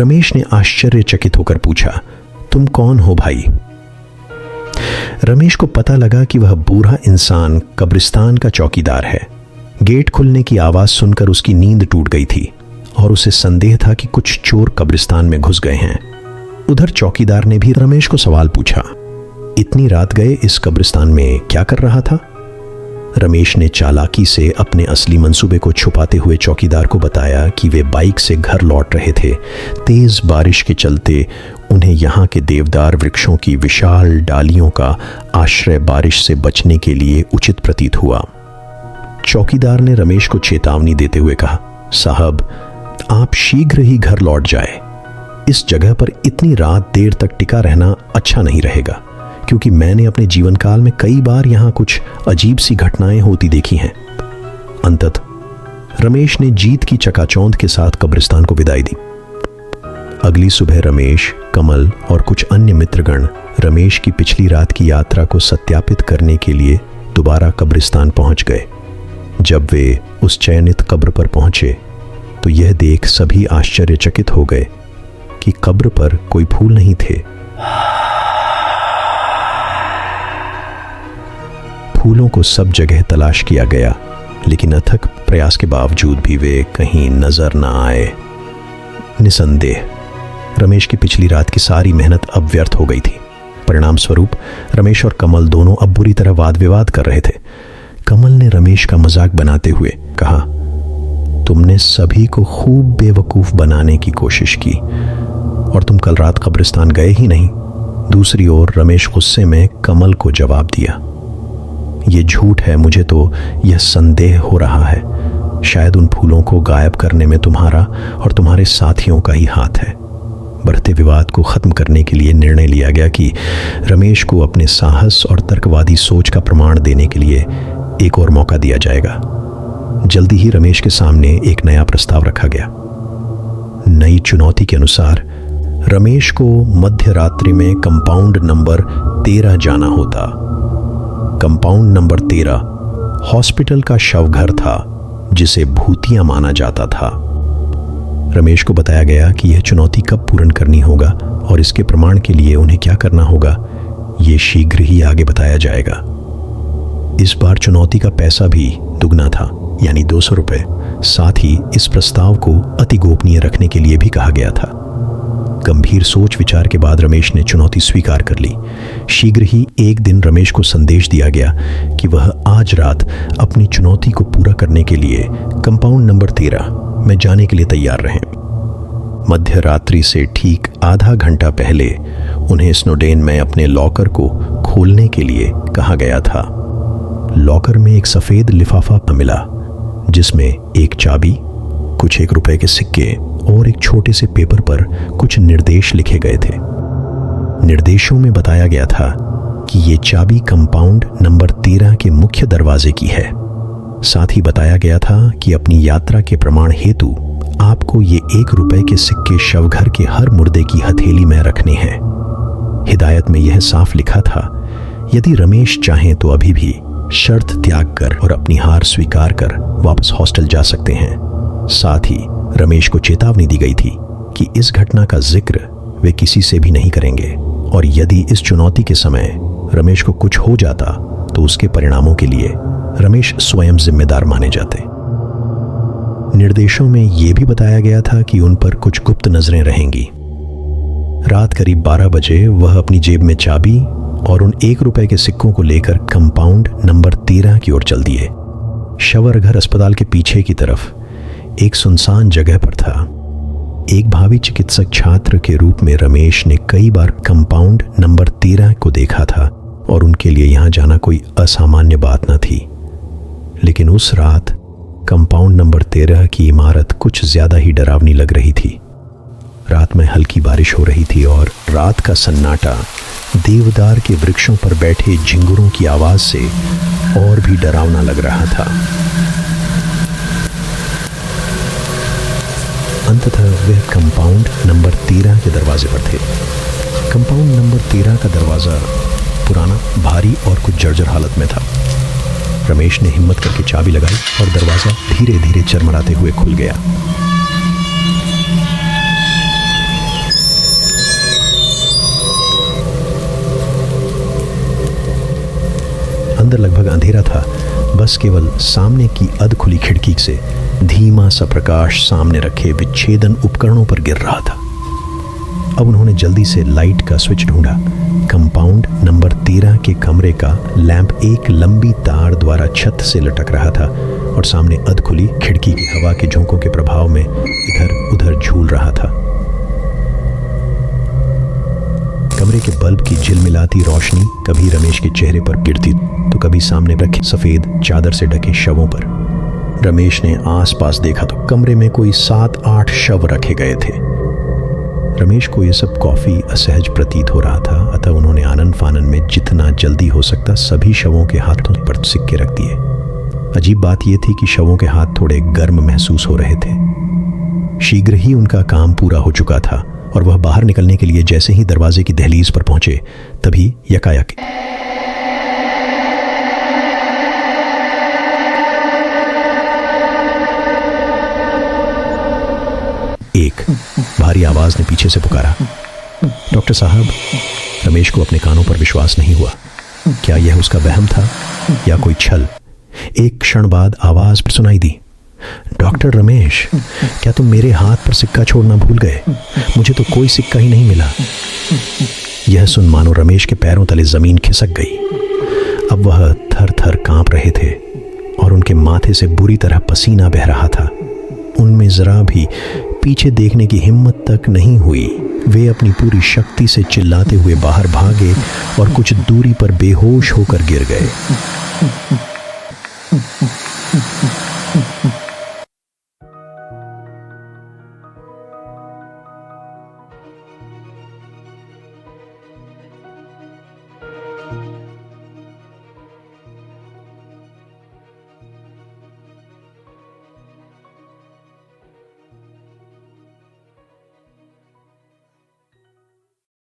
रमेश ने आश्चर्यचकित होकर पूछा, तुम कौन हो भाई? रमेश को पता लगा कि वह बूढ़ा इंसान कब्रिस्तान का चौकीदार है। गेट खुलने की आवाज सुनकर उसकी नींद टूट गई थी और उसे संदेह था कि कुछ चोर कब्रिस्तान में घुस गए हैं। उधर चौकीदार ने भी रमेश को सवाल पूछा, इतनी रात गए इस कब्रिस्तान में क्या कर रहा था? रमेश ने चालाकी से अपने असली मंसूबे को छुपाते हुए चौकीदार को बताया कि वे बाइक से घर लौट रहे थे। तेज बारिश के चलते उन्हें यहाँ के देवदार वृक्षों की विशाल डालियों का आश्रय बारिश से बचने के लिए उचित प्रतीत हुआ। चौकीदार ने रमेश को चेतावनी देते हुए कहा, साहब, आप शीघ्र ही घर लौट जाए। इस जगह पर इतनी रात देर तक टिका रहना अच्छा नहीं रहेगा, क्योंकि मैंने अपने जीवन काल में कई बार यहां कुछ अजीब सी घटनाएं होती देखी हैं। अंततः रमेश ने जीत की चकाचौंध के साथ कब्रिस्तान को विदाई दी। अगली सुबह रमेश, कमल और कुछ अन्य मित्रगण रमेश की पिछली रात की यात्रा को सत्यापित करने के लिए दोबारा कब्रिस्तान पहुंच गए। जब वे उस चयनित कब्र पर पहुंचे तो यह देख सभी आश्चर्यचकित हो गए कि कब्र पर कोई फूल नहीं थे। फूलों को सब जगह तलाश किया गया, लेकिन अथक प्रयास के बावजूद भी वे कहीं नजर न आए। निसंदेह रमेश की पिछली रात की सारी मेहनत अब व्यर्थ हो गई थी। परिणाम स्वरूप रमेश और कमल दोनों अब बुरी तरह वाद विवाद कर रहे थे। कमल ने रमेश का मजाक बनाते हुए कहा, तुमने सभी को खूब बेवकूफ बनाने की कोशिश की और तुम कल रात कब्रिस्तान गए ही नहीं। दूसरी ओर रमेश गुस्से में कमल को जवाब दिया, ये झूठ है, मुझे तो यह संदेह हो रहा है, शायद उन फूलों को गायब करने में तुम्हारा और तुम्हारे साथियों का ही हाथ है। बढ़ते विवाद को खत्म करने के लिए निर्णय लिया गया कि रमेश को अपने साहस और तर्कवादी सोच का प्रमाण देने के लिए एक और मौका दिया जाएगा। जल्दी ही रमेश के सामने एक नया प्रस्ताव रखा गया। नई चुनौती के अनुसार रमेश को मध्य रात्रि में कंपाउंड नंबर 13 जाना होता। कंपाउंड नंबर 13 हॉस्पिटल का शवघर था जिसे भूतिया माना जाता था। रमेश को बताया गया कि यह चुनौती कब पूर्ण करनी होगा और इसके प्रमाण के लिए उन्हें क्या करना होगा, यह शीघ्र ही आगे बताया जाएगा। इस बार चुनौती का पैसा भी दुगना था, यानी 200 रुपए। साथ ही इस प्रस्ताव को अति गोपनीय रखने के लिए भी कहा गया था। गंभीर सोच विचार के बाद रमेश ने चुनौती स्वीकार कर ली। शीघ्र ही एक दिन रमेश को संदेश दिया गया कि वह आज रात अपनी चुनौती को पूरा करने के लिए कंपाउंड नंबर 13 में जाने के लिए तैयार रहें। मध्य रात्रि से ठीक आधा घंटा पहले उन्हें स्नोडेन में अपने लॉकर को खोलने के लिए कहा गया था। लॉकर में एक सफेद लिफाफा मिला जिसमें एक चाबी, कुछ 1 रुपए के सिक्के और एक छोटे से पेपर पर कुछ निर्देश लिखे गए थे। निर्देशों में बताया गया था कि ये चाबी कंपाउंड नंबर 13 के मुख्य दरवाजे की है। साथ ही बताया गया था कि अपनी यात्रा के प्रमाण हेतु आपको ये 1 रुपए के सिक्के शवघर के हर मुर्दे की हथेली में रखने हैं। हिदायत में यह साफ लिखा था, यदि रमेश चाहें तो अभी भी शर्त त्याग कर और अपनी हार स्वीकार कर वापस हॉस्टल जा सकते हैं। साथ ही रमेश को चेतावनी दी गई थी कि इस घटना का जिक्र वे किसी से भी नहीं करेंगे और यदि इस चुनौती के समय रमेश को कुछ हो जाता तो उसके परिणामों के लिए रमेश स्वयं जिम्मेदार माने जाते। निर्देशों में यह भी बताया गया था कि उन पर कुछ गुप्त नजरें रहेंगी। रात करीब 12 बजे वह अपनी जेब में चाबी और उन 1 रुपए के सिक्कों को लेकर कंपाउंड नंबर 13 की ओर चल दिए। शवरघर अस्पताल के पीछे की तरफ एक सुनसान जगह पर था। एक भावी चिकित्सक छात्र के रूप में रमेश ने कई बार कंपाउंड नंबर 13 को देखा था और उनके लिए यहां जाना कोई असामान्य बात न थी। लेकिन उस रात कंपाउंड नंबर 13 की इमारत कुछ ज्यादा ही डरावनी लग रही थी। रात में हल्की बारिश हो रही थी और रात का सन्नाटा देवदार के वृक्षों पर बैठे झिंगुरों की आवाज से और भी डरावना लग रहा था। अंततः वह कंपाउंड नंबर 13 के दरवाजे पर थे। कंपाउंड नंबर 13 का दरवाजा पुराना, भारी और कुछ जर्जर हालत में था। रमेश ने हिम्मत करके चाबी लगाई और दरवाजा धीरे धीरे चरमराते हुए खुल गया। अंदर लगभग अंधेरा था, बस केवल सामने की अध खुली खिड़की से धीमा सा प्रकाश सामने रखे विच्छेदन उपकरणों पर गिर रहा था। अब उन्होंने जल्दी से लाइट का स्विच ढूंढा। कंपाउंड नंबर 13 के कमरे का लैंप एक लंबी तार द्वारा छत से लटक रहा था और सामने अध खुली खिड़की की हवा के झोंकों के प्रभाव में इधर उधर झूल रहा था। कमरे के बल्ब की झिलमिलाती रोशनी कभी रमेश के चेहरे पर गिरती तो कभी सामने रखे सफेद चादर से ढके शवों पर। रमेश ने आसपास देखा तो कमरे में कोई 7-8 शव रखे गए थे। रमेश को यह सब काफी असहज प्रतीत हो रहा था, अतः उन्होंने आनन फानन में जितना जल्दी हो सकता सभी शवों के हाथों पर सिक्के रख दिए। अजीब बात यह थी कि शवों के हाथ थोड़े गर्म महसूस हो रहे थे। शीघ्र ही उनका काम पूरा हो चुका था और वह बाहर निकलने के लिए जैसे ही दरवाजे की दहलीज पर पहुंचे तभी यकायक एक भारी आवाज ने पीछे से पुकारा, डॉक्टर साहब। रमेश को अपने कानों पर विश्वास नहीं हुआ। क्या यह उसका वहम था या कोई छल? एक क्षण बाद आवाज सुनाई दी, डॉक्टर रमेश, क्या तुम मेरे हाथ पर सिक्का छोड़ना भूल गए? मुझे तो कोई सिक्का ही नहीं मिला। यह सुन मानो रमेश के पैरों तले जमीन खिसक गई। अब वह थर थर कांप रहे थे और उनके माथे से बुरी तरह पसीना बह रहा था। उनमें जरा भी पीछे देखने की हिम्मत तक नहीं हुई। वे अपनी पूरी शक्ति से चिल्लाते हुए बाहर भागे और कुछ दूरी पर बेहोश होकर गिर गए।